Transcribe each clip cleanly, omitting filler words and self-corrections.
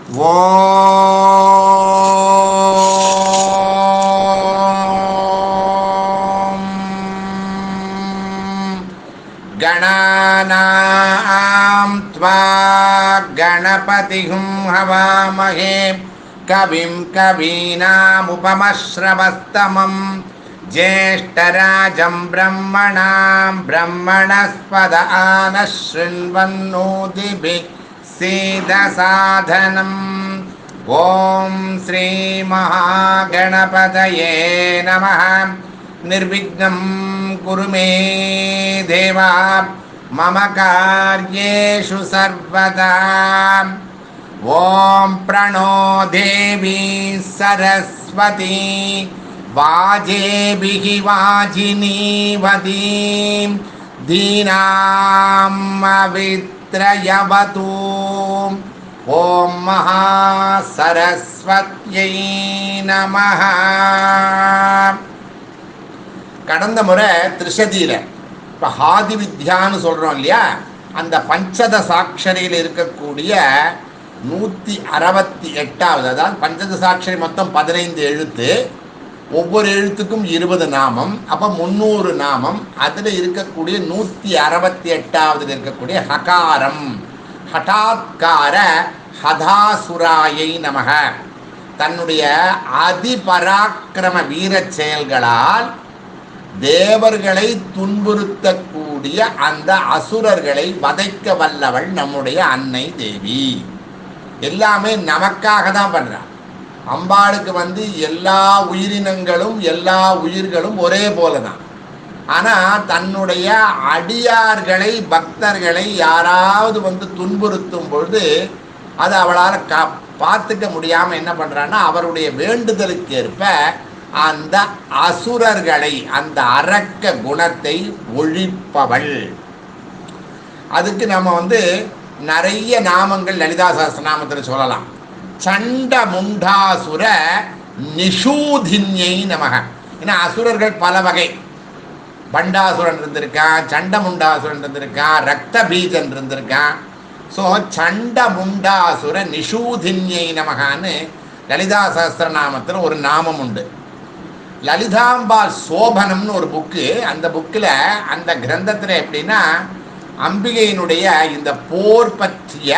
ஓம் கணாநாம் த்வா கணபதிஹும் ஹவாமஹே கவிம் கவீனாமுபமஸ்ரவஸ்தமம் ஜேஷ்டராஜம் பிரம்மணாம் பிரம்மணஸ்பத ஆனஸ்ருண்வன்னோதிபிः சீதசாதனம். ஓம் ஸ்ரீ மகாகணபதயே நமः. நிர்விக்னம் குரு மே தேவா மம கார்யேஷு சர்வதா. ஓம் பிரணோ தேவி சரஸ்வதி வாஜேபிஹி வாஜினீவதீம் தீனாம் அவித்ரயவது. ஓம் மகா சரஸ்வத்யை நமஹ. கடந்த முறை திரிஷதியில இப்போ ஆதி வித்யான்னு சொல்கிறோம் இல்லையா, அந்த பஞ்சதசாட்சரியில் இருக்கக்கூடிய 168வது, அதாவது பஞ்சதசாட்சரி மொத்தம் 15 எழுத்து, ஒவ்வொரு எழுத்துக்கும் 20 நாமம், அப்போ 300 நாமம். அதில் இருக்கக்கூடிய 168வது இருக்கக்கூடிய ஹகாரம், ஹடாத்கார ஹதாசுராயை நமக. தன்னுடைய அதிபராக்கிரம வீர செயல்களால் தேவர்களை துன்புறுத்தக்கூடிய அந்த அசுரர்களை வதைக்க வல்லவள் நம்முடைய அன்னை தேவி. எல்லாமே நமக்காக தான் பண்றான். அம்பாளுக்கு எல்லா உயிரினங்களும் எல்லா உயிர்களும் ஒரே போல தான். ஆனால் தன்னுடைய அடியார்களை பக்தர்களை யாராவது துன்புறுத்தும் பொழுது அது அவளால் பார்த்துக்க முடியாமல் என்ன பண்ணுறான்னா, அவருடைய வேண்டுதலுக்கு ஏற்ப அந்த அசுரர்களை, அந்த அரக்க குணத்தை ஒழிப்பவள். அதுக்கு நம்ம நிறைய நாமங்கள் லலிதா சஹஸ்ரநாமத்தில் சொல்லலாம். சண்ட முண்டாசுர நிஷூதின்யை நமக. ஏன்னா அசுரர்கள் பல வகை. பண்டாசுரன் இருந்திருக்கான், சண்டமுண்டாசுரன் இருந்திருக்கான், ரக்த பீஜன் இருந்திருக்கான். ஸோ சண்ட முண்டாசுர நிஷூதின்யை நமகான்னு லலிதா சஹஸ்ரநாமத்தில் ஒரு நாமம் உண்டு. லலிதாம்பாள் சோபனம்னு ஒரு புக்கு. அந்த புக்கில், அந்த கிரந்தத்தில் எப்படின்னா, அம்பிகையினுடைய இந்த போர் பற்றிய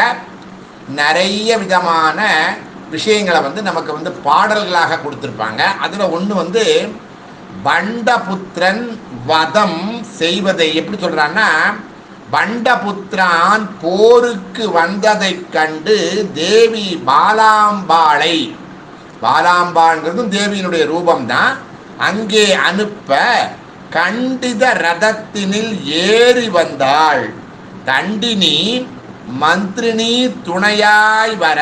நிறைய விதமான விஷயங்களை நமக்கு பாடல்களாக கொடுத்துருப்பாங்க. அதில் ஒன்று பண்டபுத்திரன் வதம் செய்வதை எப்படி சொல்கிறான்னா, பண்டபுத்திரான் போருக்கு வந்ததை கண்டு தேவி பாலாம்பாளை, பாலாம்பாள்ங்கிறதும் தேவியினுடைய ரூபம்தான், அங்கே அனுப்ப கண்டித ரதத்தினில் ஏறி வந்தாள். தண்டினி மந்திரினி துணையாய் வர,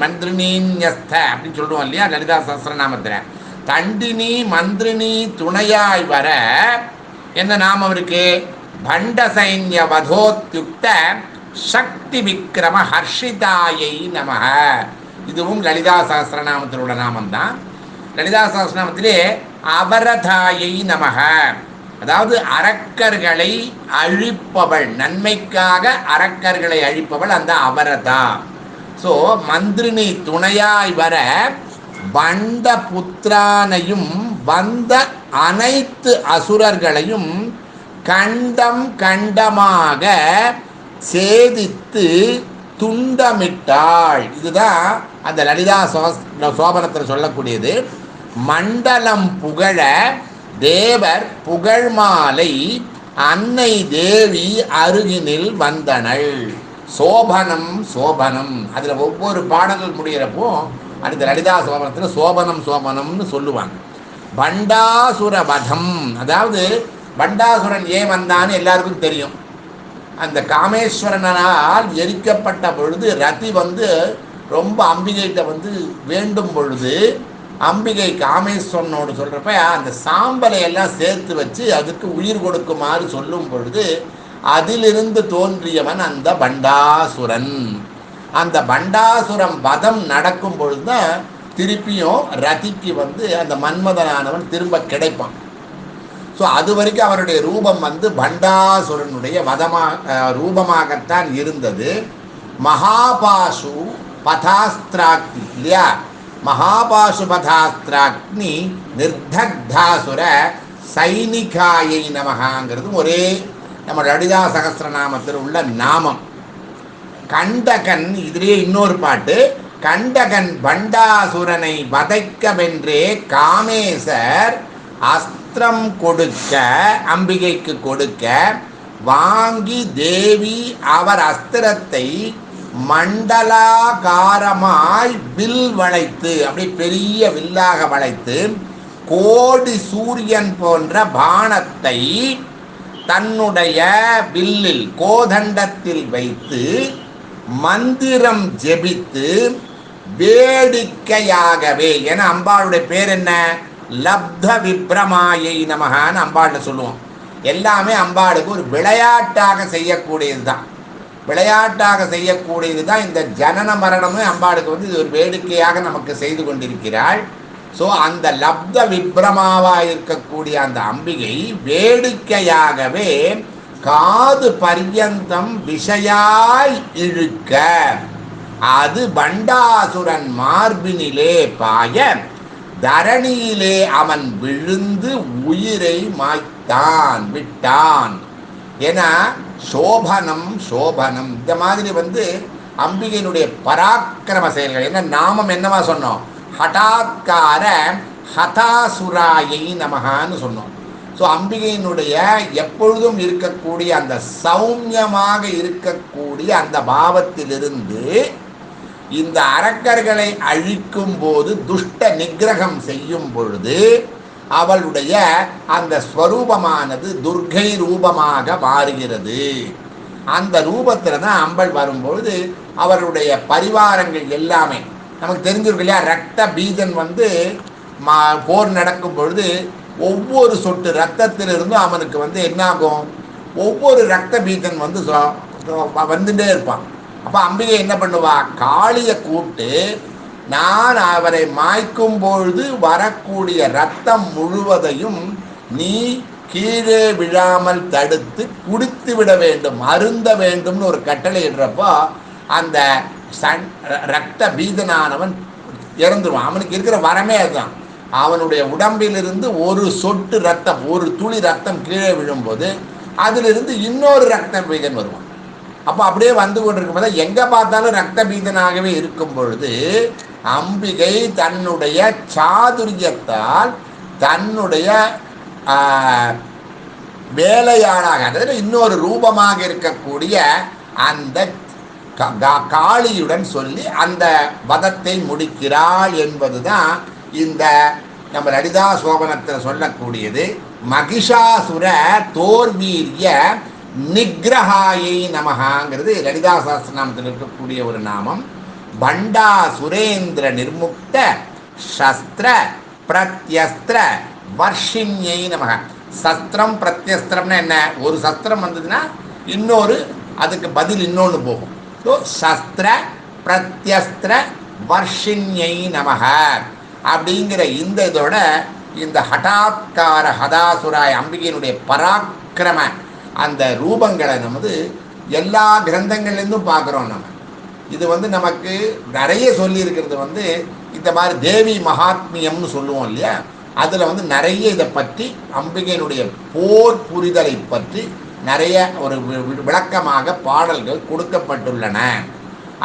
மந்திரினியஸ்த அப்படின்னு சொல்லுவோம் இல்லையா லலிதா சஹஸ்ரநாமத்தில். தண்டினி மந்திரினி துணையாய் வர என்ன நாமம் இருக்கு? பண்ட சைன்ய வதோத்யுக்த சக்தி விக்ரம ஹர்ஷிதாயை நமக. இதுவும் லலிதா சஹஸ்ரநாமத்தில் உள்ள நாமம்தான். லலிதா சஹஸ்ரநாமத்திலே அவரதாயை நமக, அதாவது அரக்கர்களை அழிப்பவள், நன்மைக்காக அரக்கர்களை அழிப்பவள் அந்த அவரதா. ஸோ மந்திரினி துணையாய் வர பண்ட புத்திரானையும் வந்த அனைத்து அசுரர்களையும் கண்டம் கண்டமாக சேதித்து துண்டமிட்டாள். இதுதான் அந்த லலிதா சோபனத்தில் சொல்லக்கூடியது. மண்டலம் புகழ தேவர் புகழ் மாலை அன்னை தேவி அருகினில் வந்தனள். சோபனம் சோபனம், அதில் ஒவ்வொரு பாடல்கள் முடிகிறப்போ அடுத்த லலிதா சோபனத்தில் சோபனம் சோபனம்னு சொல்லுவாங்க. பண்டாசுர வதம், அதாவது பண்டாசுரன் ஏன் வந்தான்னு எல்லாருக்கும் தெரியும். அந்த காமேஸ்வரனால் எரிக்கப்பட்ட பொழுது ரதி ரொம்ப அம்பிகைகிட்ட வேண்டும் பொழுது அம்பிகை காமேஸ்வரனோடு சொல்கிறப்ப அந்த சாம்பலை எல்லாம் சேர்த்து வச்சு அதுக்கு உயிர் கொடுக்குமாறு சொல்லும் பொழுது அதிலிருந்து தோன்றியவன் அந்த பண்டாசுரன். அந்த பண்டாசுரம் வதம் நடக்கும் பொழுது தான் திருப்பியும் ரதிக்கு அந்த மன்மதனானவன் திரும்ப கிடைப்பான். ஸோ அது வரைக்கும் அவருடைய ரூபம் பண்டாசுரனுடைய ரூபமாகத்தான் இருந்தது. மகாபாசு பதாஸ்திராக்னி இல்லையா, மகாபாசுபதாஸ்திராக்னி நிர்தக்தாசுர சைனிகாயை நமகாங்கிறது ஒரே நம்ம லலிதா சகஸ்ரநாமத்தில் உள்ள நாமம். கண்டகன் இதிலேயே இன்னொரு பாட்டு, கண்டகன் பண்டாசுரனை வதைக்கவென்றே காமேசர் அஸ்திரம் கொடுக்க, அம்பிகைக்கு கொடுக்க வாங்கி தேவி அவர் அஸ்திரத்தை மண்டலாகாரமாய் வில் வளைத்து, அப்படி பெரிய வில்லாக வளைத்து கோடி சூரியன் போன்ற பானத்தை தன்னுடைய வில்லில் கோதண்டத்தில் வைத்து மந்திரம் ஜெபித்து வேடிக்கையாகவே, ஏன்னா அம்பாளுடைய பேர் என்ன, லப்த விப்ரமாயை நமகான்னு அம்பாள்னு சொல்லுவோம். எல்லாமே அம்பாளுக்கு ஒரு விளையாட்டாக செய்யக்கூடியது தான், விளையாட்டாக செய்யக்கூடியது தான். இந்த ஜனன மரணமே அம்பாளுக்கு வந்து இது ஒரு வேடிக்கையாக நமக்கு செய்து கொண்டிருக்கிறாள். ஸோ அந்த லப்த விப்ரமாவாக இருக்கக்கூடிய அந்த அம்பிகை வேடிக்கையாகவே காது பர்யந்தம் விஷயாய் இழுக்க, அது பண்டாசுரன் மார்பினிலே பாய தரணியிலே அவன் விழுந்து உயிரை மாய்த்தான் விட்டான். ஏன்னா சோபனம் சோபனம் இந்த மாதிரி வந்து அம்பிகையினுடைய பராக்கிரம செயல்கள். என்ன நாமம் என்னவா சொன்னோம், ஹடாத்கார ஹதாசுராயை நமகான்னு சொன்னோம். ஸோ அம்பிகையினுடைய எப்பொழுதும் இருக்கக்கூடிய அந்த சௌமியமாக இருக்கக்கூடிய அந்த பாவத்திலிருந்து இந்த அரக்கர்களை அழிக்கும் போது, துஷ்ட நிகிரகம் செய்யும் பொழுது அவளுடைய அந்த ஸ்வரூபமானது துர்கை ரூபமாக மாறுகிறது. அந்த ரூபத்தில் தான் அம்பள் வரும்பொழுது அவருடைய பரிவாரங்கள் எல்லாமே நமக்கு தெரிஞ்சிருக்கு இல்லையா. ரத்த பீஜன் வந்து போர் நடக்கும் பொழுது ஒவ்வொரு சொட்டு ரத்தத்திலிருந்தும் அவனுக்கு வந்து என்னாகும், ஒவ்வொரு ரத்த பீஜன் வந்து வந்துட்டே இருப்பான். அப்போ அம்பிகை என்ன பண்ணுவா, காளியை கூப்பிட்டு நான் அவரை மாய்க்கும் பொழுது வரக்கூடிய ரத்தம் முழுவதையும் நீ கீழே விழாமல் தடுத்து குடித்து விட வேண்டும், அருந்த வேண்டும்னு ஒரு கட்டளை இடுறப்போ அந்த ரத்த பீஜனானவன் இறந்துருவான். அவனுக்கு இருக்கிற வரமே அதுதான். அவனுடைய உடம்பிலிருந்து ஒரு சொட்டு ரத்தம், ஒரு துளி ரத்தம் கீழே விழும்போது அதிலிருந்து இன்னொரு ரத்த பீஜன் வருவான். அப்போ அப்படியே வந்து கொண்டிருக்கும் போது எங்கே பார்த்தாலும் ரத்த பீஜனாகவே இருக்கும் பொழுது அம்பிகை தன்னுடைய சாதுரியத்தால் தன்னுடைய வேலையாளாக, அதாவது இன்னொரு ரூபமாக இருக்கக்கூடிய அந்த காளியுடன் சொல்லி அந்த வதத்தை முடிக்கிறாள் என்பதுதான் இந்த நம்ம லலிதா சோபனத்தில் சொல்லக்கூடியது. மகிஷாசுர தோர்வீரிய நிகிரகாயை நமகாங்கிறது லலிதா சஹஸ்ரநாமத்தில் இருக்கக்கூடிய ஒரு நாமம். பண்டா சுரேந்திர நிர்முக்த சஸ்திர பிரத்யஸ்திர வர்ஷின்யை நமக. சஸ்திரம் பிரத்யஸ்திரம்னா என்ன, ஒரு சஸ்திரம் வந்ததுன்னா இன்னொரு அதுக்கு பதில் இன்னொன்று போகும். ஸோ சஸ்திர பிரத்யஸ்திர வர்ஷின்யை நமக அப்படிங்கிற இந்த இதோட இந்த ஹடாத்கார ஹதாசுராய் அம்பிகையினுடைய பராக்கிரம அந்த ரூபங்களை நமது எல்லா கிரந்தங்கள்லேருந்தும் பார்க்குறோம். நம்ம இது வந்து நமக்கு நிறைய சொல்லியிருக்கிறது வந்து இந்த மாதிரி தேவி மகாத்மியம்னு சொல்லுவோம் இல்லையா, அதில் வந்து நிறைய இதை பற்றி அம்பிகையினுடைய போர் புரிதலை பற்றி நிறைய ஒரு விளக்கமாக பாடல்கள் கொடுக்கப்பட்டுள்ளன.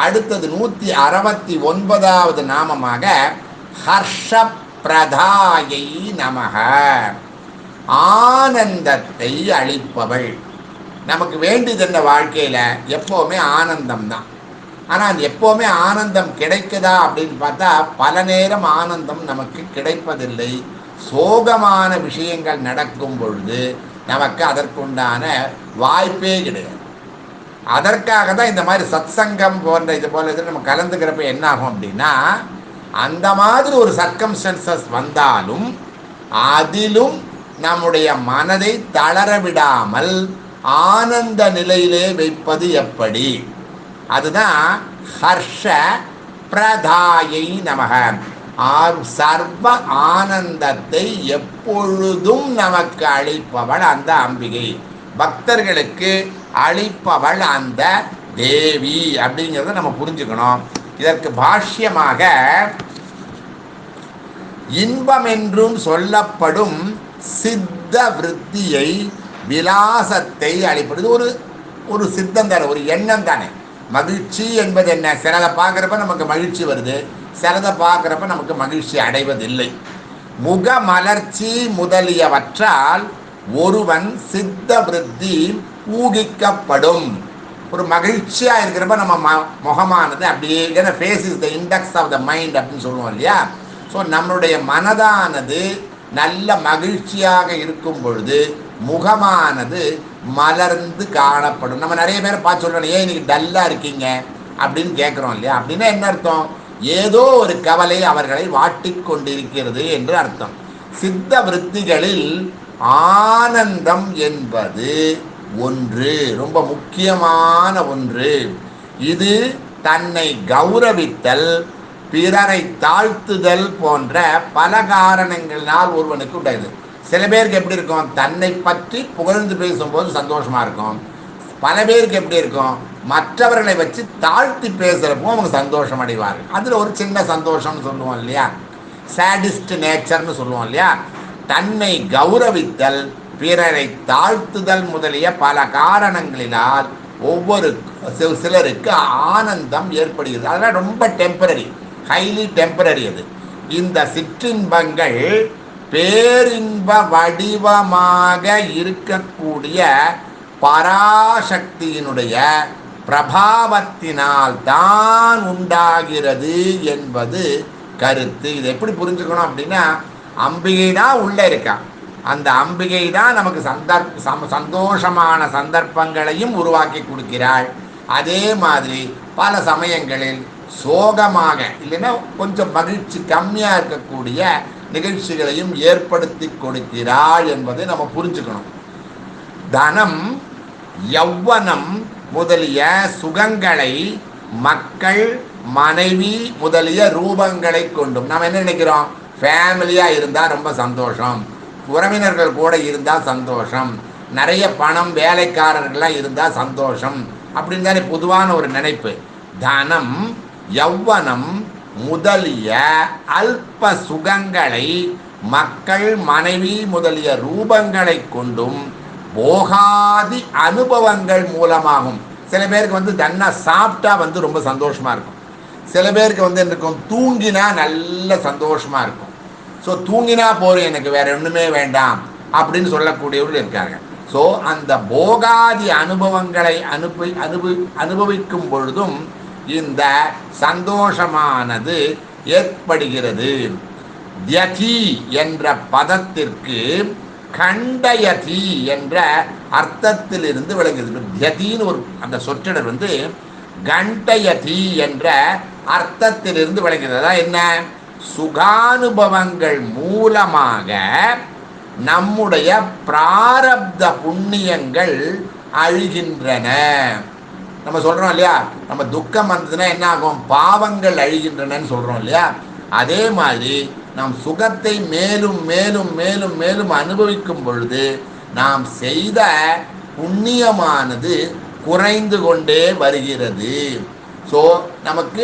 அடுத்தது 169வது நாமமாக ஹர்ஷப்பிரதாயை நமக, ஆனந்தத்தை அளிப்பவள். நமக்கு வேண்டியது என்ன வாழ்க்கையில், எப்போவுமே ஆனந்தம் தான். ஆனால் எப்போவுமே ஆனந்தம் கிடைக்குதா அப்படின்னு பார்த்தா பல நேரம் ஆனந்தம் நமக்கு கிடைப்பதில்லை. சோகமான விஷயங்கள் நடக்கும் பொழுது நமக்கு அதற்குண்டான வாய்ப்பே கிடையாது. அதற்காக தான் இந்த மாதிரி சத்சங்கம் போன்ற இது போல இது நம்ம கலந்துக்கிறப்ப என்ன ஆகும் அப்படின்னா, அந்த மாதிரி ஒரு சர்க்கம்ஸ்டன்சஸ் வந்தாலும் அதிலும் நம்முடைய மனதை தளர விடாமல் ஆனந்த நிலையிலே வைப்பது எப்படி, அதுதான் ஹர்ஷ பிரதாயை நமக. சர்வ ஆனந்தத்தை எப்பொழுதும் நமக்கு அளிப்பவள் அந்த அம்பிகை, பக்தர்களுக்கு அளிப்பவள் அந்த தேவி அப்படிங்கிறத நம்ம புரிஞ்சுக்கணும். இதற்கு பாஷ்யமாக இன்பம் என்றும் சொல்லப்படும் சித்த விருத்தியை விலாசத்தை அளிப்பது ஒரு ஒரு சித்தம் தானே, ஒரு எண்ணம் தானே. மகிழ்ச்சி என்பது என்ன? சிலதை பார்க்குறப்ப நமக்கு மகிழ்ச்சி வருது, சிலதை பார்க்குறப்ப நமக்கு மகிழ்ச்சி அடைவதில்லை. முக மலர்ச்சி முதலியவற்றால் ஒருவன் சித்த விருத்தி ஊகிக்கப்படும். ஒரு மகிழ்ச்சியாக இருக்கிறப்ப நம்ம முகமானது அப்படியே, ஏன்னா face is the index of the mind அப்படின்னு சொல்லுவோம் இல்லையா. ஸோ நம்மளுடைய மனதானது நல்ல மகிழ்ச்சியாக இருக்கும் பொழுது முகமானது மலர்ந்து காணப்படும். நம்ம நிறைய பேரை பார்த்து சொல்கிறோம், ஏன் இன்னைக்கு டல்லாக இருக்கீங்க அப்படின்னு கேட்குறோம் இல்லையா. அப்படின்னா என்ன அர்த்தம்? ஏதோ ஒரு கவலை அவர்களை வாட்டிக் கொண்டிருக்கிறது என்று அர்த்தம். சித்த விருத்திகளில் ஆனந்தம் என்பது ஒன்று, ரொம்ப முக்கியமான ஒன்று. இது தன்னை கௌரவித்தல், பிறரை தாழ்த்துதல் போன்ற பல காரணங்களினால் ஒருவனுக்கு உண்டாது. சில பேருக்கு எப்படி இருக்கும்? தன்னை பற்றி புகழ்ந்து பேசும்போது சந்தோஷமாக இருக்கும். பல பேருக்கு எப்படி இருக்கும்? மற்றவர்களை வச்சு தாழ்த்தி பேசுகிறப்போ அவங்க சந்தோஷம் அடைவார்கள். அதில் ஒரு சின்ன சந்தோஷம்னு சொல்லுவோம் இல்லையா, சாடிஸ்ட் நேச்சர்னு சொல்லுவோம் இல்லையா. தன்னை கௌரவித்தல், பிறரை தாழ்த்துதல் முதலிய பல காரணங்களினால் ஒவ்வொரு சிலருக்கு ஆனந்தம் ஏற்படுகிறது. அதெல்லாம் ரொம்ப டெம்பரரி, ஹைலி டெம்பரரி. அது இந்த சிற்றின்பங்கள் பேரின்ப வடிவமாக இருக்கக்கூடிய பராசக்தியினுடைய பிரபாவத்தினால் தான் உண்டாகிறது என்பது கருத்து. இது எப்படி புரிஞ்சுக்கணும் அப்படின்னா, அம்பிகை தான் உள்ளே இருக்கா, அந்த அம்பிகை தான் நமக்கு சந்தோஷமான சந்தர்ப்பங்களையும் உருவாக்கி கொடுக்கிறாள். அதே மாதிரி பல சமயங்களில் சோகமாக இல்லைன்னா கொஞ்சம் மகிழ்ச்சி கம்மியாக இருக்கக்கூடிய நிகழ்ச்சிகளையும் ஏற்படுத்தி கொடுக்கிறாள் என்பதை நம்ம புரிஞ்சுக்கணும். தனம், யௌவனம் முதலிய சுகங்களை மக்கள், மனைவி முதலிய ரூபங்களை கொண்டும் நம்ம என்ன நினைக்கிறோம்? ஃபேமிலியாக இருந்தால் ரொம்ப சந்தோஷம், உறவினர்கள் கூட இருந்தால் சந்தோஷம், நிறைய பணம் வேலைக்காரர்கள்லாம் இருந்தால் சந்தோஷம் அப்படின்னு தானே பொதுவான ஒரு நினைப்பு. தனம், யௌவனம் முதலிய அல்ப சுகங்களை மக்கள், மனைவி முதலிய ரூபங்களை கொண்டும் போகாதி அனுபவங்கள் மூலமாகும். சில பேருக்கு தன்னா சாப்பிட்டா ரொம்ப சந்தோஷமாக இருக்கும், சில பேருக்கு இருக்கும் தூங்கினா நல்ல சந்தோஷமாக இருக்கும். ஸோ தூங்கினா போதும், எனக்கு வேற ஒன்றுமே வேண்டாம் அப்படின்னு சொல்லக்கூடியவர்கள் இருக்காங்க. ஸோ அந்த போகாதி அனுபவங்களை அனுபவிக்கும் பொழுதும் இந்த சந்தோஷமானது ஏற்படுகிறது. த்யதி என்ற பதத்திற்கு கண்டயதி என்ற அர்த்தத்திலிருந்து விளங்குகிறது. த்யதின்னு ஒரு அந்த சொற்றொடர் கண்டயதி என்ற அர்த்தத்திலிருந்து விளங்குகிறது. அதான் என்ன? சுகானுபவங்கள் மூலமாக நம்முடைய பிராரப்த புண்ணியங்கள் அழிகின்றன. நம்ம சொல்கிறோம் இல்லையா, நம்ம துக்கம் வந்ததுன்னா என்ன ஆகும்? பாவங்கள் அழிகின்றனன்னு சொல்கிறோம் இல்லையா. அதே மாதிரி நாம் சுகத்தை மேலும் மேலும் மேலும் மேலும் அனுபவிக்கும் பொழுது நாம் செய்த புண்ணியமானது குறைந்து கொண்டே வருகிறது. ஸோ நமக்கு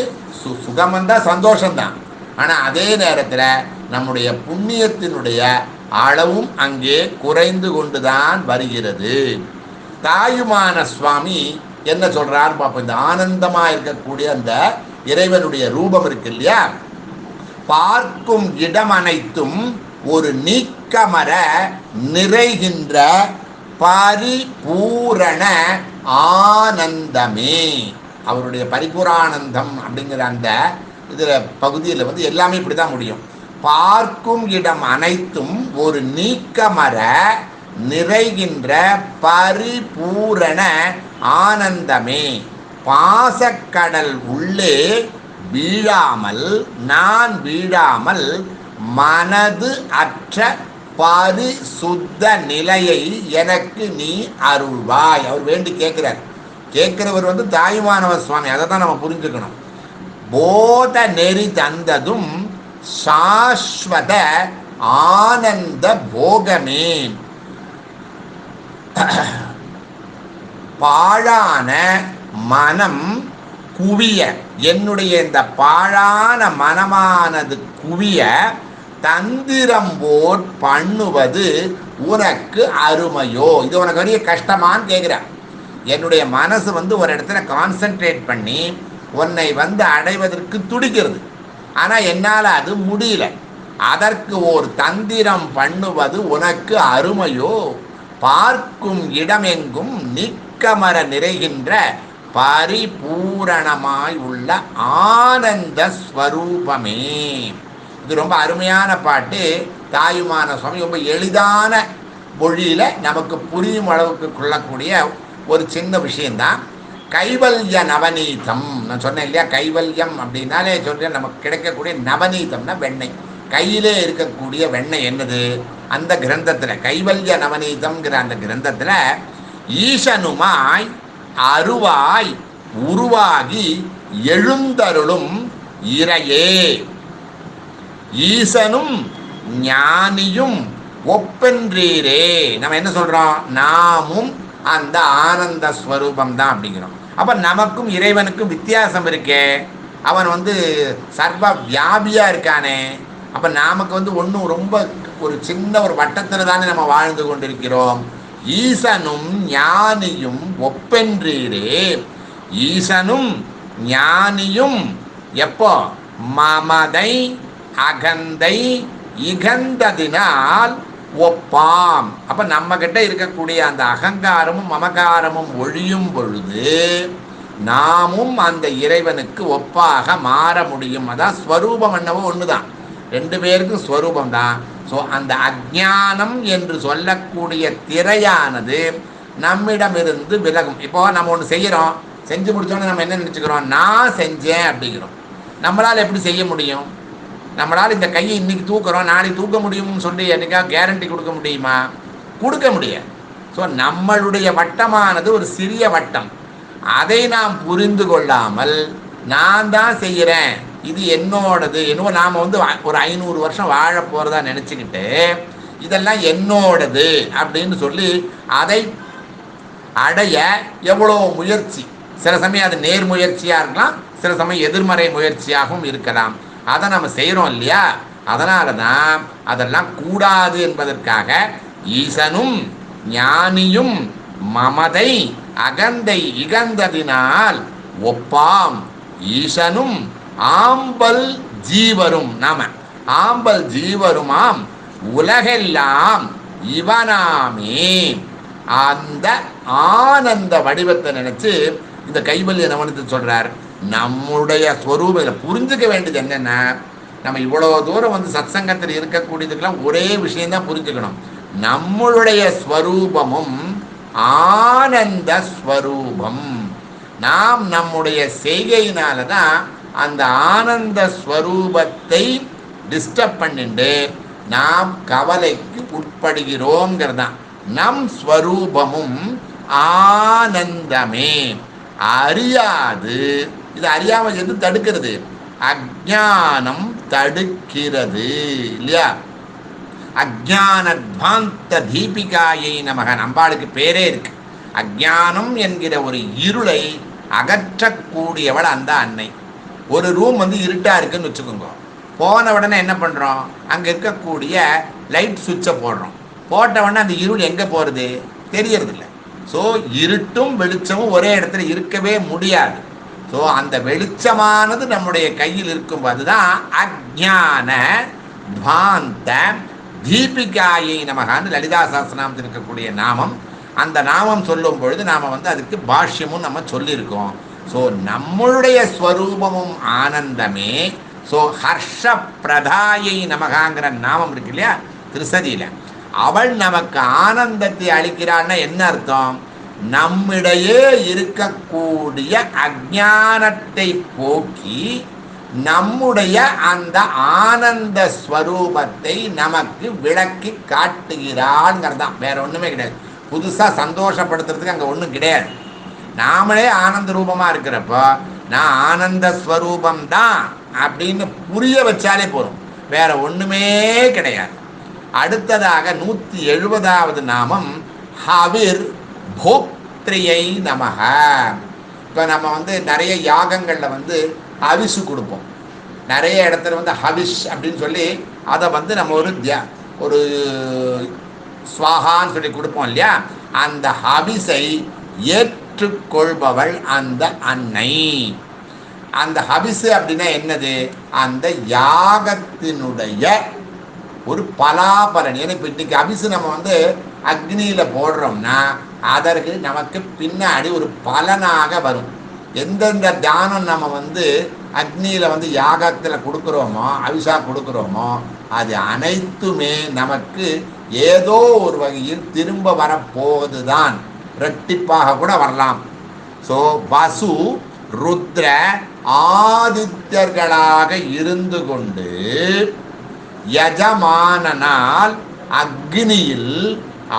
சுகம் வந்தால் சந்தோஷம்தான், ஆனால் அதே நேரத்தில் நம்முடைய புண்ணியத்தினுடைய அளவும் அங்கே குறைந்து கொண்டு தான் வருகிறது. தாயுமான சுவாமி என்ன சொல்றாரு பார்ப்போம். இந்த ஆனந்தமாக இருக்கக்கூடிய அந்த இறைவனுடைய ரூபம் இருக்கு இல்லையா, பார்க்கும் இடம் அனைத்தும் ஒரு நீக்கமர நிறைகின்ற பரிபூரண ஆனந்தமே. அவருடைய பரிபூரானந்தம் அப்படிங்கிற அந்த இதில் பகுதியில் எல்லாமே இப்படி தான் முடியும். பார்க்கும் இடம் அனைத்தும் ஒரு நீக்கமர நிறைகின்ற பரிபூரண ஆனந்தமே. பாசக்கடல் உள்ளே வீழாமல், நான் வீழாமல் மனது அற்ற பரிசுத்த நிலையை எனக்கு நீ அருள்வாய். அவர் வேண்டி கேட்கிறார். கேட்கிறவர் தாயுமானவர் சுவாமி. அதை தான் நம்ம புரிஞ்சுக்கணும். போத நெறி தந்ததும் சாஸ்வத ஆனந்த போகமே. பாழான மனம் குவிய, என்னுடைய இந்த பாழான மனமானது குவிய தந்திரம் போட் பண்ணுவது உனக்கு அருமையோ. இது உனக்கு பெரிய கஷ்டமான்னு கேட்குறேன். என்னுடைய மனசு ஒரு இடத்துல கான்சென்ட்ரேட் பண்ணி உன்னை அடைவதற்கு துடிக்கிறது. ஆனால் என்னால் அது முடியல. அதற்கு ஓர் தந்திரம் பண்ணுவது உனக்கு அருமையோ. பார்க்கும் இடமெங்கும் நிக்கமர நிறைகின்ற பரிபூரணமாய் உள்ள ஆனந்த ஸ்வரூபமே. இது ரொம்ப அருமையான பாட்டு. தாயுமான சுவாமி ரொம்ப எளிதான மொழியில் நமக்கு புரியும் அளவுக்கு கொள்ளக்கூடிய ஒரு சின்ன விஷயந்தான். கைவல்ய நவநீதம் நான் சொன்னேன் இல்லையா? கைவல்யம் அப்படின்னாலே சொல்கிறேன், நமக்கு கிடைக்கக்கூடிய நவநீதம்னா வெண்ணெய். கையிலே இருக்கக்கூடிய வெண்ணெய் என்னது? அந்த கிரந்தத்தில் கைவல்ய நவநீதம்ங்கிற அந்த கிரந்தத்தில் ஈசனுமாய் அருவாய் உருவாகி எழுந்தருளும் இறையே, ஈசனும் ஞானியும் ஒப்பென்றீரே. நம்ம என்ன சொல்கிறோம்? நாமும் அந்த ஆனந்த ஸ்வரூபம் தான் அப்படிங்கிறோம். அப்போ நமக்கும் இறைவனுக்கும் வித்தியாசம் இருக்கே. அவன் சர்வ வியாபியாக இருக்கானே. அப்போ நமக்கு ஒன்றும் ரொம்ப ஒரு சின்ன ஒரு வட்டத்தில் தானே நம்ம வாழ்ந்து கொண்டிருக்கிறோம். ஈசனும் ஞானியும் ஒப்பென்றீரே. ஈசனும் ஞானியும் எப்போ? மமதை அகந்தை இகந்ததினால் ஒப்பாம். அப்போ நம்ம கிட்ட இருக்கக்கூடிய அந்த அகங்காரமும் மமகாரமும் ஒழியும் பொழுது நாமும் அந்த இறைவனுக்கு ஒப்பாக மாற முடியும். அதான் ஸ்வரூபம் என்னவோ ஒன்று தான், ரெண்டு பேருக்கும் ஸ்வரூபம் தான். ஸோ அந்த அஜ்ஞானம் என்று சொல்லக்கூடிய திரையானது நம்மிடமிருந்து விலகும். இப்போ நம்ம ஒன்று செய்கிறோம், செஞ்சு முடிச்சோன்னு நம்ம என்ன நினச்சிக்கிறோம்? நான் செஞ்சேன் அப்படிங்கிறோம். நம்மளால் எப்படி செய்ய முடியும்? நம்மளால் இந்த கையை இன்றைக்கி தூக்குறோம், நாளைக்கு தூக்க முடியும்னு சொல்லி என்றைக்காக கேரண்டி கொடுக்க முடியுமா? கொடுக்க முடியாது. ஸோ நம்மளுடைய வட்டமானது ஒரு சிறிய வட்டம். அதை நாம் புரிந்து கொள்ளாமல் நான் தான் செய்கிறேன், இது என்னோடது, என்னவோ நாம் ஒரு 500 வருஷம் வாழ போகிறதா நினச்சிக்கிட்டு இதெல்லாம் என்னோடது அப்படின்னு சொல்லி அதை அடைய எவ்வளோ முயற்சி. சில சமயம் அது நேர் முயற்சியாக இருக்கலாம், சில சமயம் எதிர்மறை முயற்சியாகவும் இருக்கலாம். அதை நம்ம செய்கிறோம் இல்லையா? அதனால தான் அதெல்லாம் கூடாது என்பதற்காக ஈசனும் ஞானியும் மமதை அகந்தை இகந்ததினால் ஒப்பாம். ஈசனும் ஆம்பல் ஜீவரும், நாம ஆம்பல் ஜீவருமாம் உலகெல்லாம் இவனாமே. அந்த ஆனந்த வடிவத்தை நினைச்சு இந்த கைவல்ய நவநீதத்தை சொல்றார். நம்முடைய ஸ்வரூபம் புரிஞ்சுக்க வேண்டியது என்னன்னா, நம்ம இவ்வளோ தூரம் சத்சங்கத்தில் இருக்கக்கூடியதுக்கெல்லாம் ஒரே விஷயம்தான் புரிஞ்சுக்கணும். நம்மளுடைய ஸ்வரூபமும் ஆனந்த ஸ்வரூபம். நாம் நம்முடைய செய்கையினால தான் அந்த ஆனந்த ஸ்வரூபத்தை டிஸ்டர்ப் பண்ணிட்டு நாம் கவலைக்கு உட்படுகிறோங்கிறதான். நம் ஸ்வரூபமும் ஆனந்தமே. அறியாது, இது அறியாமல் எது தடுக்கிறது? அஜ்ஞானம் தடுக்கிறது இல்லையா? அஜ்ஞானத்வாந்த தீபிகாயை நமக, நம்பாளுக்கு பேரே இருக்கு. அஜ்ஞானம் என்கிற ஒரு இருளை அகற்றக்கூடியவள் அந்த அன்னை. ஒரு ரூம் இருட்டாக இருக்குன்னு வச்சுக்கோங்க. போன உடனே என்ன பண்ணுறோம்? அங்கே இருக்கக்கூடிய லைட் சுவிட்சை போடுறோம். போட்ட உடனே அந்த இருள் எங்கே போகிறது? தெரியறதில்லை. ஸோ இருட்டும் வெளிச்சமும் ஒரே இடத்துல இருக்கவே முடியாது. ஸோ அந்த வெளிச்சமானது நம்முடைய கையில் இருக்கும். அதுதான் அஜ்ஞான பாந்த தீபிகாயை நமகான்னு லலிதா சஹஸ்ரநாமத்தில் இருக்கக்கூடிய நாமம். அந்த நாமம் சொல்லும் பொழுது நாம் அதுக்கு பாஷ்யமும் நம்ம சொல்லியிருக்கோம். ஸோ நம்மளுடைய ஸ்வரூபமும் ஆனந்தமே. ஸோ ஹர்ஷ பிரதாயை நமகாங்கிற நாமம் இருக்கு இல்லையா திருசதியில், அவள் நமக்கு ஆனந்தத்தை அளிக்கிறான்னா என்ன அர்த்தம்? நம்மிடையே இருக்கக்கூடிய அஜ்ஞானத்தை போக்கி நம்முடைய அந்த ஆனந்த ஸ்வரூபத்தை நமக்கு விளக்கி காட்டுகிறாள்ங்கிறதான். வேற ஒன்றுமே கிடையாது. புதுசாக சந்தோஷப்படுத்துறதுக்கு அங்கே ஒன்றும் கிடையாது. நாமளே ஆனந்த ரூபமாக இருக்கிறப்போ நான் ஆனந்த ஸ்வரூபம்தான் அப்படின்னு புரிய வச்சாலே போதும், வேற ஒன்றுமே கிடையாது. அடுத்ததாக 170வது நாமம் ஹவிர் போக்திரியை நமக. இப்போ நம்ம வந்து நிறைய யாகங்களில் வந்து ஹவிசு கொடுப்போம். நிறைய இடத்துல வந்து ஹவிஷ் அப்படின்னு சொல்லி அதை வந்து நம்ம ஒரு ஸ்வாகான்னு சொல்லி கொடுப்போம் இல்லையா. அந்த ஹவிஸை ஏற்றுக்கொள்பவள் அந்த அன்னை. அந்த ஹவிசு அப்படின்னா என்னது? அந்த யாகத்தினுடைய ஒரு பலாபலன். ஏன்னா இப்போ இன்னைக்கு ஹவிசு நம்ம வந்து அக்னியில் போடுறோம்னா அதற்கு நமக்கு பின்னாடி ஒரு பலனாக வரும். எந்தெந்த தியானம் நம்ம வந்து அக்னியில் வந்து யாகத்தில் கொடுக்குறோமோ, அவிஷா கொடுக்குறோமோ, அது அனைத்துமே நமக்கு ஏதோ ஒரு வகையில் திரும்ப வரப்போவது தான். ரெட்டிப்பாக கூட வரலாம். ஸோ வசு ருத்ர ஆதித்யர்களாக இருந்து கொண்டு யஜமானனால் அக்னியில்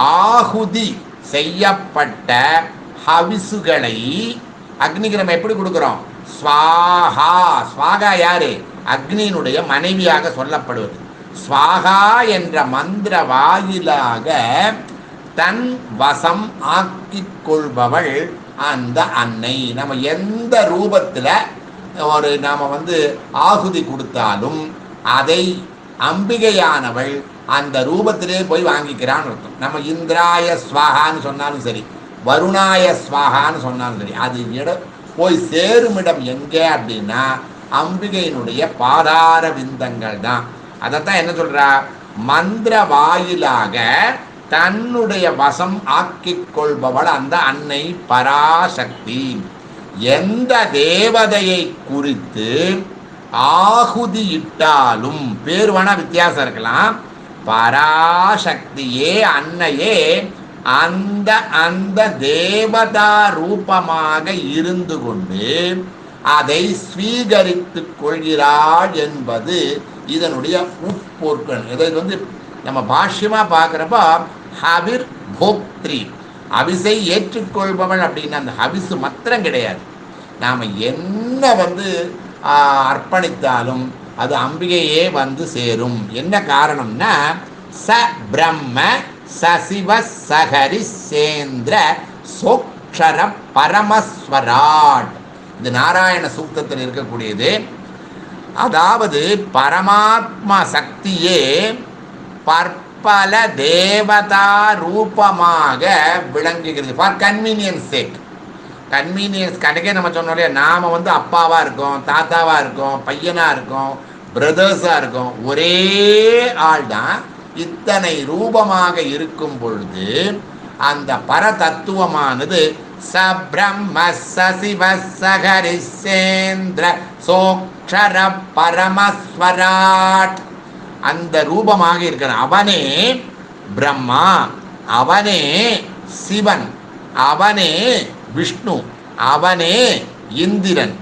ஆகுதி செய்யப்பட்ட ஹவிசுகளை அக்னிக்கு நம்ம எப்படி கொடுக்குறோம்? ஸ்வாகா. ஸ்வாகா யாரு? அக்னியினுடைய மனைவியாக சொல்லப்படுவது. ஸ்வாகா என்ற மந்திர வாயிலாக தன் வசம் ஆக்கிக் கொள்பவள் அந்த அன்னை. நம்ம எந்த ரூபத்தில் நாம வந்து ஆகுதி கொடுத்தாலும் அதை அம்பிகையானவள் அந்த ரூபத்திலே போய் வாங்கிக்கிறான்னு அர்த்தம். நம்ம இந்திராய ஸ்வாகான்னு சொன்னாலும் சரி, வருணாய ஸ்வாகான்னு சொன்னாலும் சரி, அது போய் சேருமிடம் எங்கே அப்படின்னா அம்பிகையினுடைய பாதார விந்தங்கள் தான். அதைத்தான் என்ன சொல்றா? மந்திர வாயிலாக தன்னுடைய வசம் ஆக்கிக் கொள்பவள் அந்த அன்னை பராசக்தி. எந்த தேவதையை குறித்து ஆகுதி இட்டாலும் பேர் வேணா வித்தியாசம் இருக்கலாம், பராசக்தியே அன்னையே அந்த அந்த தேவதா ரூபமாக இருந்து கொண்டு அதை ஸ்வீகரித்து கொள்கிறாள் என்பது இதனுடைய உட்பொருட்கள். இதை வந்து நம்ம பாஷ்யமாக பார்க்குறப்ப ஹவிர் போக்திரி, ஹவிசை ஏற்றுக்கொள்பவள் அப்படின்னு அந்த ஹவிசு மாத்திரம் கிடையாது. நாம் என்ன வந்து அர்ப்பணித்தாலும் அது அம்பிகையே வந்து சேரும். என்ன காரணம்னா ச பிரம்ம சசிவ சகரி சேந்திர சோக்ஷர பரமஸ்வராட். இது நாராயண சூக்தத்தில் இருக்கக்கூடியது. அதாவது பரமாத்மா சக்தியே பற்பல தேவதா ரூபமாக விளங்குகிறது. ஃபார் கன்வீனியன்ஸ் சேக், கன்வீனியன்ஸ் கிடைக்க நம்ம சொன்னோம் இல்லையா, நாம் வந்து அப்பாவாக இருக்கோம், தாத்தாவாக இருக்கோம், பையனாக இருக்கோம், பிரதர்ஸாக இருக்கோம், ஒரே ஆள் தான். இத்தனை ரூபமாக இருக்கும் பொழுது அந்த பரதத்துவமானது சப்ரம்ம சசிவ சகரிசேந்திர சோக்ஷர பரமஸ்வராட் அந்த ரூபமாக இருக்கிற அவனே பிரம்மா, அவனே சிவன், அவனே விஷ்ணு, அவனே இந்திரன்,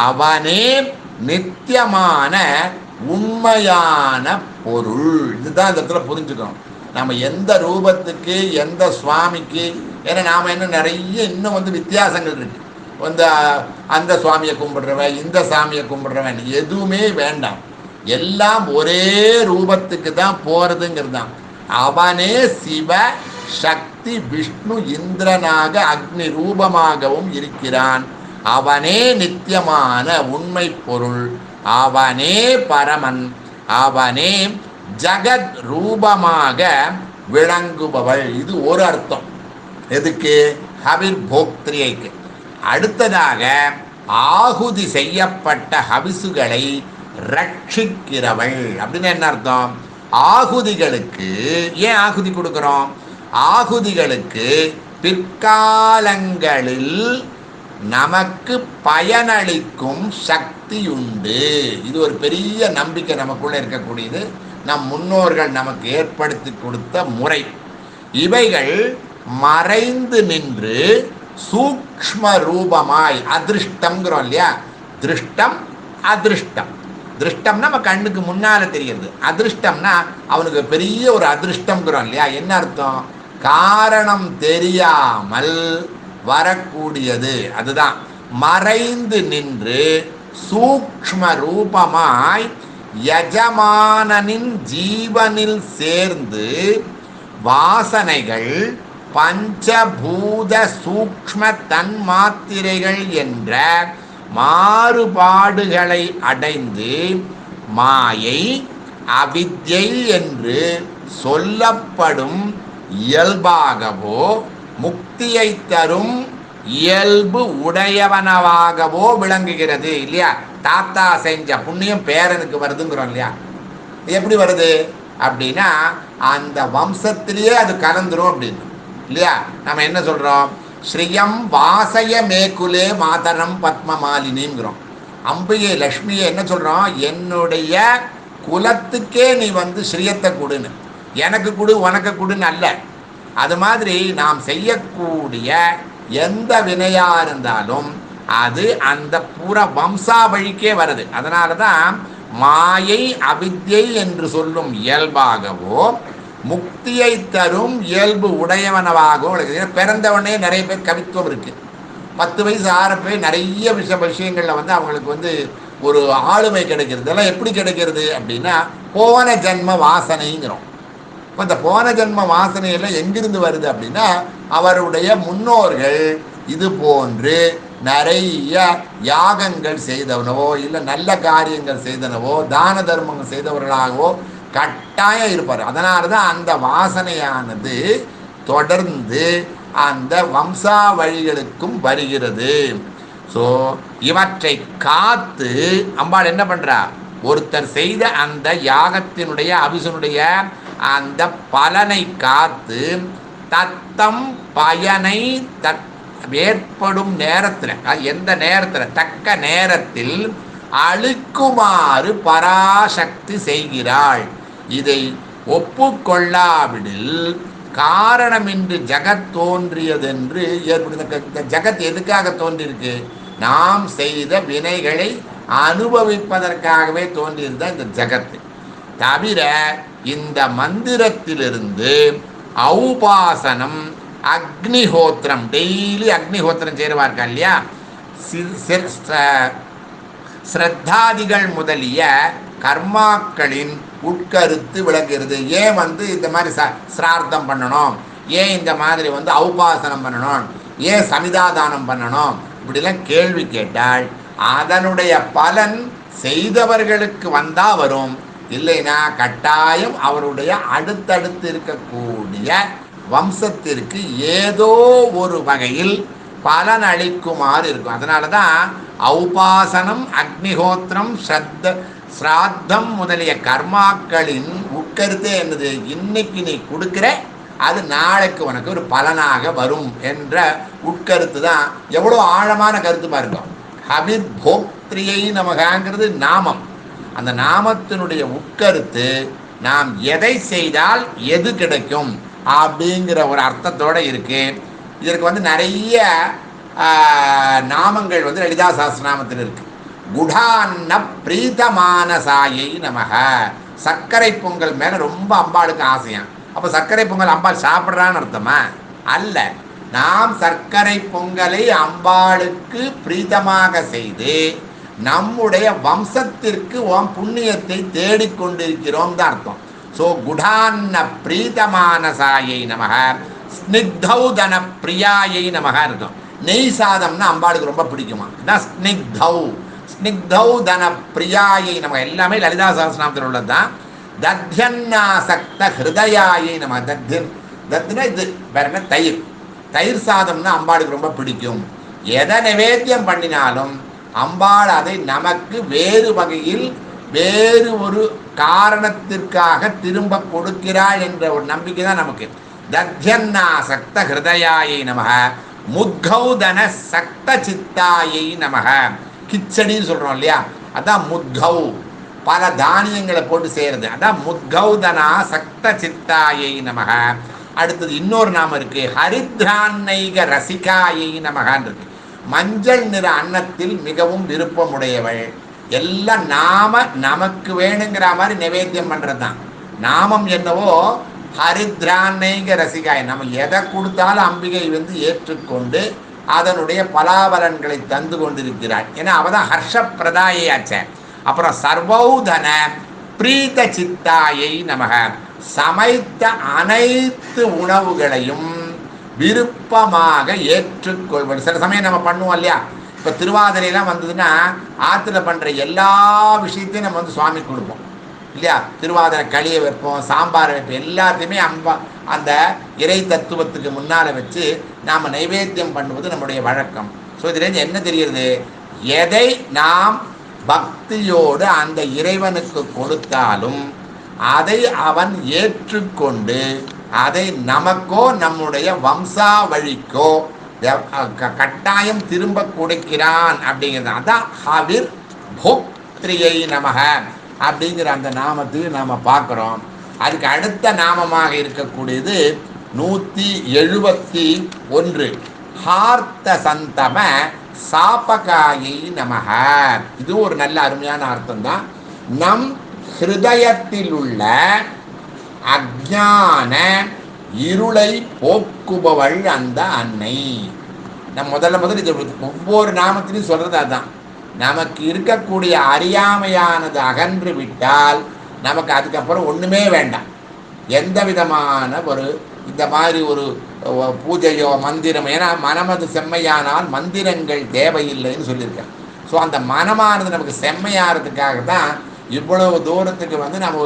அவனே நித்தியமான உண்மையான பொருள். இதுதான் இந்த இடத்துல புரிஞ்சுக்கணும். நம்ம எந்த ரூபத்துக்கு எந்த சுவாமிக்கு, ஏன்னா நாம் என்ன நிறைய இன்னும் வந்து வித்தியாசங்கள் இருக்கு. வந்து அந்த சுவாமியை கும்பிடுறவன், இந்த சாமியை கும்பிடுறவன் எதுவுமே வேண்டாம். எல்லாம் ஒரே ரூபத்துக்கு தான் போறதுங்கிறது தான். அவனே சிவ சக்தி விஷ்ணு இந்திரனாக அக்னி ரூபமாகவும் இருக்கிறான். அவனே நித்தியமான உண்மை பொருள், அவனே பரமன், அவனே ஜகத் ரூபமாக விளங்குபவள். இது ஒரு அர்த்தம். எதுக்கு? ஹவிர் போக்திரியைக்கு. அடுத்ததாக ஆகுதி செய்யப்பட்ட ஹவிசுகளை ரட்சிக்கிறவள் அப்படின்னு என்ன அர்த்தம்? ஆகுதிகளுக்கு ஏன் ஆகுதி கொடுக்கிறோம்? ஆகுதிகளுக்கு பிற்காலங்களில் நமக்கு பயனளிக்கும் சக்தி உண்டு. இது ஒரு பெரிய நம்பிக்கை நமக்குள்ள இருக்கக்கூடியது. நம் முன்னோர்கள் நமக்கு ஏற்படுத்தி கொடுத்த முறை. இவைகள் மறைந்து நின்று சூக்ஷ்ம ரூபமாய் அதிருஷ்டம்ங்கிறோம் இல்லையா, திருஷ்டம் அதிருஷ்டம். திருஷ்டம்னா நம்ம கண்ணுக்கு முன்னால தெரிகிறது, அதிருஷ்டம்னா அவனுக்கு பெரிய ஒரு அதிருஷ்டம்ங்கிறோம் இல்லையா. என்ன அர்த்தம்? காரணம் தெரியாமல் வரக்கூடியது. அதுதான் மறைந்து நின்று சூக்ஷ்ம ரூபமாய் யஜமானனின் ஜீவனில் சேர்ந்து வாசனைகள் பஞ்சபூத சூக்ஷ்ம தன்மாத்திரைகள் என்ற மாறுபாடுகளை அடைந்து மாயை அவித்யை என்று சொல்லப்படும் இயல்பாகவோ முக்தியை தரும் இயல்பு உடையவனவாகவோ விளங்குகிறது இல்லையா. தாத்தா செஞ்ச புண்ணியம் பேரனுக்கு வருதுங்கிறோம் இல்லையா. எப்படி வருது அப்படின்னா அந்த வம்சத்திலேயே அது கலந்துரும் அப்படின்னு இல்லையா. நம்ம என்ன சொல்றோம், ஸ்ரீயம் வாசய மேகுலே மாதரம் பத்மமாலினிங்கிறோம். அம்பிகை லக்ஷ்மியை என்ன சொல்றோம், என்னுடைய குலத்துக்கே நீ ஸ்ரீயத்தை கொடுன்னு, எனக்கு கொடு உனக்கு கொடுன்னு அல்ல. அது மாதிரி நாம் செய்யக்கூடிய எந்த வினையா இருந்தாலும் அது அந்த பூரா வம்சாவழிக்கே வருது. அதனால தான் மாயை அவித்யை என்று சொல்லும் இயல்பாகவோ முக்தியை தரும் இயல்பு உடையவனவாகவோ பிறந்தவனே நிறைய பேர் கவித்துவம் இருக்கு. 10 வயசு 6 பேர் நிறைய விஷயங்கள்ல அவங்களுக்கு ஒரு ஆளுமை கிடைக்கிறது. இதெல்லாம் எப்படி கிடைக்கிறது அப்படின்னா போன ஜென்ம வாசனைங்கிறோம். இப்போ இந்த போன ஜென்ம வாசனையெல்லாம் எங்கிருந்து வருது அப்படின்னா அவருடைய முன்னோர்கள் இது போன்று நிறைய யாகங்கள் செய்தவனவோ இல்லை நல்ல காரியங்கள் செய்தனவோ தான தர்மங்கள் செய்தவர்களாகவோ கட்டாயம் இருப்பார். அதனால தான் அந்த வாசனையானது தொடர்ந்து அந்த வம்சாவழிகளுக்கும் வருகிறது. ஸோ இவற்றை காத்து அம்பாள் என்ன பண்ணுறா, ஒருத்தர் செய்த அந்த யாகத்தினுடைய அபிசனுடைய அந்த பலனை காத்து தத்தம் பயனை ஏற்படும் நேரத்தில், எந்த நேரத்தில், தக்க நேரத்தில் அழிக்குமாறு பராசக்தி செய்கிறாள். இதை ஒப்புக்கொள்ளாவிடில் காரணமின்றி ஜகத் தோன்றியதென்று ஏற்படுத்த. இந்த ஜகத் எதுக்காக தோன்றியிருக்கு, நாம் செய்த வினைகளை அனுபவிப்பதற்காகவே தோன்றியிருந்த இந்த ஜகத்து. தவிர இந்த மந்திரத்திலிருந்து ஔபாசனம் அக்னிஹோத்திரம், டெய்லி அக்னிஹோத்திரம் சேருவார்கள் இல்லையா, ஸ்ரத்தாதிகள் முதலிய கர்மாக்களின் உட்கருத்து விளங்குகிறது. ஏன் இந்த மாதிரி சிரார்த்தம் பண்ணணும், ஏன் இந்த மாதிரி ஔபாசனம் பண்ணணும், ஏன் சமிதாதானம் பண்ணணும், இப்படிலாம் கேள்வி கேட்டால் அதனுடைய பலன் செய்தவர்களுக்கு வந்தா வரும், இல்லைன்னா கட்டாயம் அவருடைய அடுத்தடுத்து இருக்கக்கூடிய வம்சத்திற்கு ஏதோ ஒரு வகையில் பலன் அளிக்குமாறு இருக்கும். அதனால தான் ஔபாசனம் அக்னிஹோத்திரம் ஸ்ராத்தம் முதலிய கர்மாக்களின் உட்கருத்தே என்னது, இன்னைக்கு நீ கொடுக்குற அது நாளைக்கு உனக்கு ஒரு பலனாக வரும் என்ற உட்கருத்து தான். எவ்வளோ ஆழமான கருத்துமா இருக்கும். ஹபிர் போக்திரியை நமகாங்கிறது நாமம். அந்த நாமத்தினுடைய உட்கருத்து நாம் எதை செய்தால் எது கிடைக்கும் அப்படிங்கிற ஒரு அர்த்தத்தோடு இருக்கு. இதற்கு நிறைய நாமங்கள் லலிதா சஹஸ்ரநாமத்தில் இருக்கு. குடான்ன பிரீதமானசாயை நமக. சர்க்கரை பொங்கல் மேலே ரொம்ப அம்பாளுக்கு ஆசையான். அப்போ சர்க்கரை பொங்கல் அம்பாள் சாப்பிட்றான்னு அர்த்தமா? அல்ல. நாம் சர்க்கரை பொங்கலை அம்பாளுக்கு பிரீதமாக செய்து நம்முடைய வம்சத்திற்கு புண்ணியத்தை தேடிக்கொண்டிருக்கிறோம் தான் அர்த்தம். ஸோ குடான்ன பிரீதமானசாயை நமக ஸ்னிக்தௌதன பிரியாயை நமக இருக்கும். நெய் சாதம்னா அம்பாளுக்கு ரொம்ப பிடிக்குமா, இதான் ஸ்னிக்தௌதன பிரியாயை நமக. எல்லாமே லலிதா சஹஸ்ரநாமத்தில் உள்ளது தான். தத்யன்னாசக்த ஹிருதயாயை நமக. தத்னா இது வேற என்ன, தயிர். தயிர் சாதம்னா அம்பாளுக்கு ரொம்ப பிடிக்கும். எதை நிவேத்தியம் பண்ணினாலும் அம்பாள் அதை நமக்கு வேறு வகையில் வேறு ஒரு காரணத்திற்காக திரும்ப கொடுக்கிறாள் என்ற ஒரு நம்பிக்கை தான் நமக்கு. தத்யன்னாசக்த ஹிருதயாயை நமக முத்கௌதன சக்த சித்தாயை நமக. கிச்சடின்னு சொல்றோம் இல்லையா, அதான் முத்கௌ, பல தானியங்களை போட்டு செய்யறது, அதான் முத்கௌதனா சக்த சித்தாயை நமக. அடுத்தது இன்னொரு நாமம் இருக்கு, ஹரித்ரான்னைக ரசிகாயை நமகான் இருக்கு. மஞ்சள் நிற அன்னத்தில் மிகவும் விருப்பமுடையவள். எல்லாம் நாம நமக்கு வேணுங்கிற மாதிரி நிவேத்தியம் பண்றது தான். நாமம் என்னவோ ஹரித்ரான்னைக ரசிகாய். நம்ம எதை கொடுத்தாலும் அம்பிகை ஏற்றுக்கொண்டு அதனுடைய பலாபலன்களை தந்து கொண்டிருக்கிறாள். ஏன்னா அவதான் ஹர்ஷப்பிரதாயாச்ச. அப்புறம் சர்வௌதன பிரீத சித்தாயை நமக. சமைத்த அனைத்து உணவுகளையும் விருப்பமாக ஏற்றுக்கொள்வது. சில சமயம் நம்ம பண்ணுவோம் இல்லையா, இப்போ திருவாதிரையெல்லாம் வந்ததுன்னா ஆற்றுல பண்ணுற எல்லா விஷயத்தையும் நம்ம வந்து சுவாமி கொடுப்போம் இல்லையா. திருவாதிரை களியை வைப்போம், சாம்பார் வைப்போம், எல்லாத்தையுமே அந்த இறை தத்துவத்துக்கு முன்னால் வச்சு நாம் நைவேத்தியம் பண்ணுவது நம்முடைய வழக்கம். ஸோ இதுலேருந்து என்ன தெரிகிறது, எதை நாம் பக்தியோடு அந்த இறைவனுக்கு கொடுத்தாலும் அதை அவன் ஏற்றுக்கொண்டு அதை நமக்கோ நம்முடைய வம்சாவழிக்கோ கட்டாயம் திரும்ப கொடுக்கிறான் அப்படிங்கிறது. அதான் ஹவிர் போக்திரியை நமக அப்படிங்கிற அந்த நாமத்தையும் நாம் பார்க்குறோம். அதுக்கு அடுத்த நாமமாக இருக்கக்கூடியது 171 ஹார்த்த சந்தம சாபகாயை நமக. இது ஒரு நல்ல அருமையான அர்த்தம் தான். நம் ஹிருதயத்தில் உள்ள அஜ்ஞான இருளை போக்குபவள் அந்த அன்னை. நம்ம முதல்ல இது ஒவ்வொரு நாமத்திலையும் சொல்றது அதுதான். நமக்கு இருக்கக்கூடிய அறியாமையானது அகன்று விட்டால் நமக்கு அதுக்கப்புறம் ஒன்றுமே வேண்டாம். எந்த விதமான இந்த மாதிரி ஒரு பூஜையோ மந்திரமோ, ஏன்னா மனமது செம்மையானால் மந்திரங்கள் தேவையில்லைன்னு சொல்லியிருக்கேன். ஸோ அந்த மனமானது நமக்கு செம்மையாகிறதுக்காக தான் இவ்வளவு தூரத்துக்கு வந்து நம்ம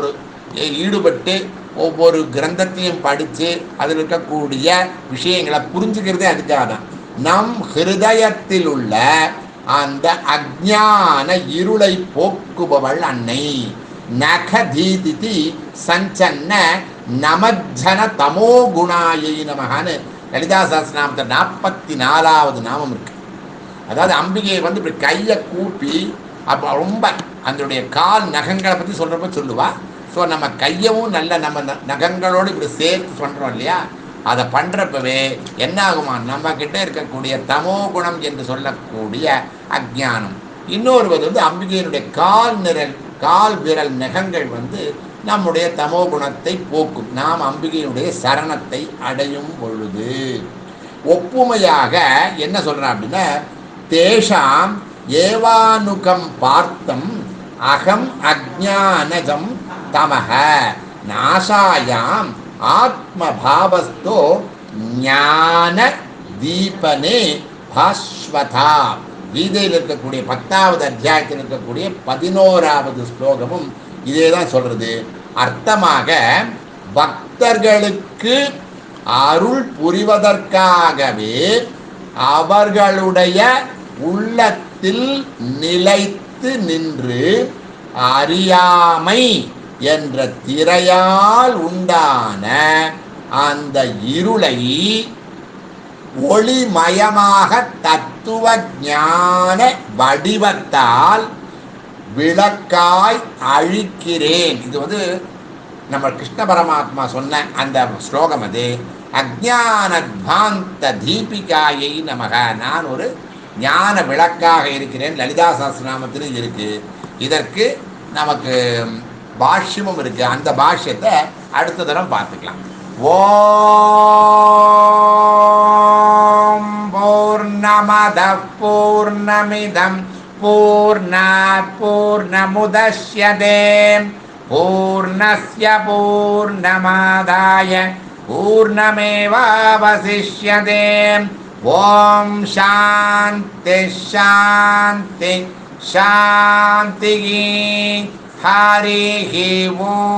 ஈடுபட்டு ஒவ்வொரு கிரந்தத்தையும் படித்து அதில் இருக்கக்கூடிய விஷயங்களை புரிஞ்சுக்கிறதே அதுக்காக தான். நம் ஹிருதயத்தில் உள்ள அந்த அஜ்ஞான இருளை போக்குபவள் அன்னை. நகதீதி சஞ்சன்ன நமஜன தமோ குணாயை நமகான்னு லலிதா சஹஸ்ரநாமத்தில் 44வது நாமம் இருக்கு. அதாவது அம்பிகையை வந்து இப்படி கையை கூப்பி அப்போ ரொம்ப அதனுடைய கால் நகங்களை பற்றி சொல்கிறப்ப சொல்லுவா. ஸோ நம்ம கையவும் நல்ல நம்ம நகங்களோடு இப்படி சேர்த்து சொல்கிறோம் இல்லையா, அதை பண்ணுறப்பவே என்ன ஆகுமா, நம்மக்கிட்ட இருக்கக்கூடிய தமோ குணம் என்று சொல்லக்கூடிய அஜ்ஞானம். இன்னொருவது வந்து அம்பிகையினுடைய கால் விரல் நகங்கள் வந்து நம்முடைய தமோ குணத்தை போக்கும். நாம் அம்பிகையினுடைய சரணத்தை அடையும் பொழுது ஒப்புமையாக என்ன சொல்கிறான் அப்படின்னா, தேஷாம் ஏவானுகம் பார்த்தம் அகம் அஜ்ஞானஜம் தமஹ நாசாயாம் ஆத்மபாவஸ்தோ ஞான தீபனே பாஸ்வதா. கீதையில் இருக்கக்கூடிய 10வது அத்தியாயத்தில் இருக்கக்கூடிய 11வது ஸ்லோகமும் இதே தான் சொல்றது. அர்த்தமாக பக்தர்களுக்கு அருள் புரிவதற்காகவே அவர்களுடைய உள்ளத்தில் நிலைத்து நின்று அறியாமை என்ற திரையால் உண்டான அந்த இருளை ஒளிமயமாக தத்துவ ஞான வடிவத்தால் விளக்காய் அழிக்கிறேன். இது வந்து நம்ம கிருஷ்ண பரமாத்மா சொன்ன அந்த ஸ்லோகம். அது அஜ்ஞானத்வாந்த தீபிகாயை நமக. நான் ஒரு ஞான விளக்காக இருக்கிறேன். லலிதா சஹஸ்ரநாமத்திலும் இருக்கு. இதற்கு நமக்கு பாஷ்யமும் இருக்கு. அந்த பாஷ்யத்தை அடுத்த தரம் பார்த்துக்கலாம். ஓம் பூர்ணமத பூர்ணமிதம் பூர்ணாத் பூர்ணமுதச்யதே பூர்ணஸ்ய பூர்ணமாதாய பூர்ணமேவாவசிஷ்யதே. ஓம் சாந்தி சாந்தி சாந்தி. ஹரிஹி ஓம்.